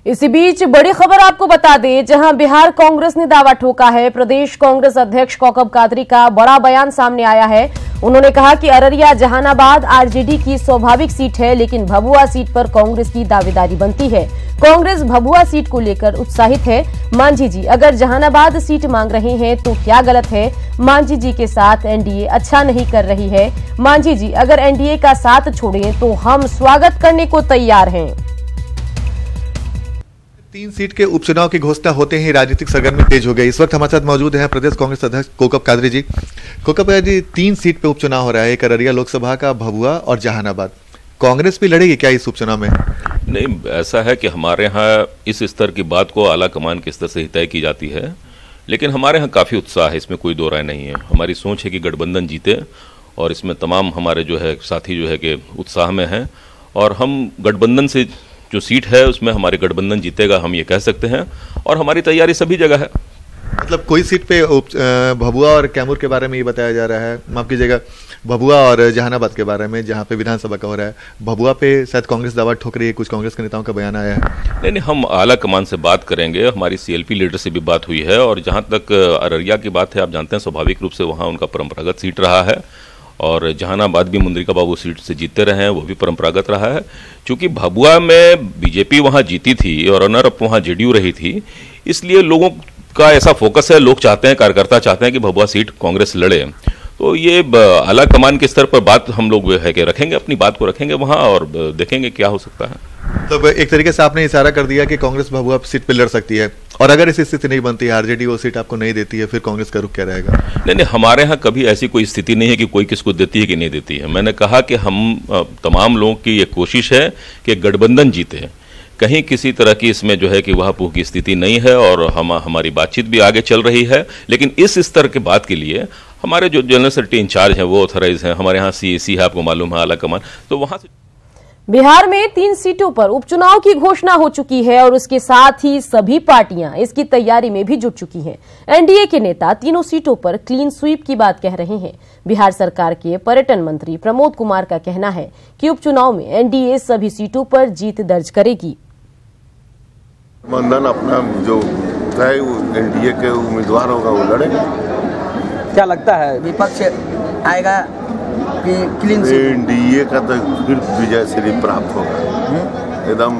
इसी बीच बड़ी खबर आपको बता दें, जहां बिहार कांग्रेस ने दावा ठोका है। प्रदेश कांग्रेस अध्यक्ष कौकब कादरी का बड़ा बयान सामने आया है। उन्होंने कहा कि अररिया जहानाबाद आरजेडी की स्वाभाविक सीट है, लेकिन भभुआ सीट पर कांग्रेस की दावेदारी बनती है। कांग्रेस भभुआ सीट को लेकर उत्साहित है। मांझी जी अगर जहानाबाद सीट मांग रहे हैं तो क्या गलत है? मांझी जी के साथ एनडीए अच्छा नहीं कर रही है। मांझी जी अगर एनडीए का साथ छोड़ें तो हम स्वागत करने को तैयार हैं। 3 सीट के उपचुनाव की घोषणा होते ही राजनीतिक सरगर्मी तेज हो गई। इस वक्त हमारे साथ मौजूद हैं प्रदेश कांग्रेस अध्यक्ष कौकब कादरी जी। कौकब कादरी जी, 3 सीट पे उपचुनाव हो रहा है, एक अररिया लोकसभा का, भभुआ और जहानाबाद। कांग्रेस भी लड़ेगी क्या इस उपचुनाव में? नहीं, ऐसा है कि हमारे यहाँ इस स्तर की बात को आला कमान के स्तर से ही तय की जाती है, लेकिन हमारे यहाँ काफ़ी उत्साह है, इसमें कोई दो राय नहीं है। हमारी सोच है कि गठबंधन जीते और इसमें तमाम हमारे जो है साथी जो है कि उत्साह में हैं और हम गठबंधन से जो सीट है उसमें हमारे गठबंधन जीतेगा, हम ये कह सकते हैं और हमारी तैयारी सभी जगह है। मतलब कोई सीट पे भभुआ और कैमूर के बारे में ये बताया जा रहा है, माफ कीजिएगा, भभुआ और जहानाबाद के बारे में, जहाँ पे विधानसभा का हो रहा है, भभुआ पे शायद कांग्रेस दावा ठोक रही है, कुछ कांग्रेस के नेताओं का बयान आया है। नहीं, हम आला कमान से बात करेंगे, हमारी सीएलपी लीडर से भी बात हुई है और जहाँ तक अररिया की बात है, आप जानते हैं स्वाभाविक रूप से वहाँ उनका परंपरागत सीट रहा है और जहानाबाद भी मुंद्रिका बाबू सीट से जीतते रहे हैं, वो भी परंपरागत रहा है। चूंकि भभुआ में बीजेपी वहाँ जीती थी और रनर अप वहाँ जेडीयू रही थी, इसलिए लोगों का ऐसा फोकस है, लोग चाहते हैं, कार्यकर्ता चाहते हैं कि भभुआ सीट कांग्रेस लड़े। तो ये आला कमान के स्तर पर बात हम लोग है कि रखेंगे, अपनी बात को रखेंगे वहाँ और देखेंगे क्या हो सकता है। तो एक तरीके से आपने इशारा कर दिया कि कांग्रेस भभुआ सीट पे लड़ सकती है और अगर ऐसी स्थिति नहीं बनती है, आरजेडी वो सीट आपको नहीं देती है, फिर कांग्रेस का रुख क्या रहेगा? नहीं, हमारे यहाँ कभी ऐसी कोई स्थिति नहीं है कि कोई किसको देती है कि नहीं देती है। मैंने कहा कि हम तमाम लोगों की ये कोशिश है कि गठबंधन जीते, कहीं किसी तरह की इसमें जो है कि वह पूह की स्थिति नहीं है और हमारी बातचीत भी आगे चल रही है। लेकिन इस स्तर के बात के लिए हमारे जो जनरल सेक्रेटरी इंचार्ज हैं वो ऑथराइज हैं, हमारे यहाँ सीएसी है, आपको मालूम है, आला कमान, तो वहां से। बिहार में 3 सीटों पर उपचुनाव की घोषणा हो चुकी है और उसके साथ ही सभी पार्टियां इसकी तैयारी में भी जुट चुकी हैं। एनडीए के नेता तीनों सीटों पर क्लीन स्वीप की बात कह रहे हैं। बिहार सरकार के पर्यटन मंत्री प्रमोद कुमार का कहना है कि उपचुनाव में एनडीए सभी सीटों पर जीत दर्ज करेगी। गठबंधन अपना जो है एनडीए के उम्मीदवार होगा वो लड़ेगा। क्या लगता है विपक्ष आएगा कि क्लीन स्वीप? एनडीए का तो फिर विजय श्री प्राप्त होगा, एकदम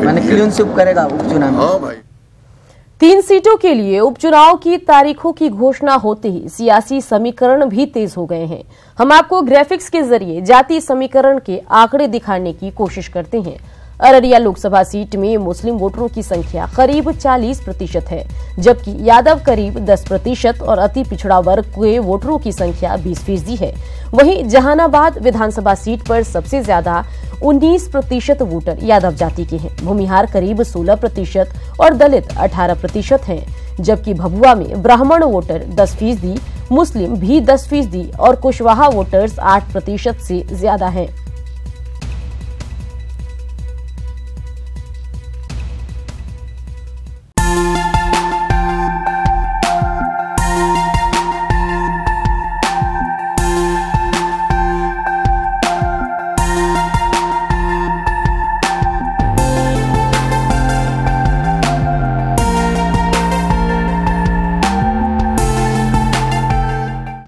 माने क्लीन स्वीप करेगा उपचुनाव में। हाँ भाई, 3 सीटों के लिए उपचुनाव की तारीखों की घोषणा होते ही सियासी समीकरण भी तेज हो गए हैं। हम आपको ग्राफिक्स के जरिए जातीय समीकरण के आंकड़े दिखाने की कोशिश करते हैं। अररिया लोकसभा सीट में मुस्लिम वोटरों की संख्या करीब 40% है, जबकि यादव करीब 10% और अति पिछड़ा वर्ग के वोटरों की संख्या 20% है। वहीं जहानाबाद विधानसभा सीट पर सबसे ज्यादा 19% वोटर यादव जाति के हैं। भूमिहार करीब 16% और दलित 18% हैं, जबकि भभुआ में ब्राह्मण वोटर 10%, मुस्लिम भी 10% और कुशवाहा वोटर्स 8% से ज्यादा हैं।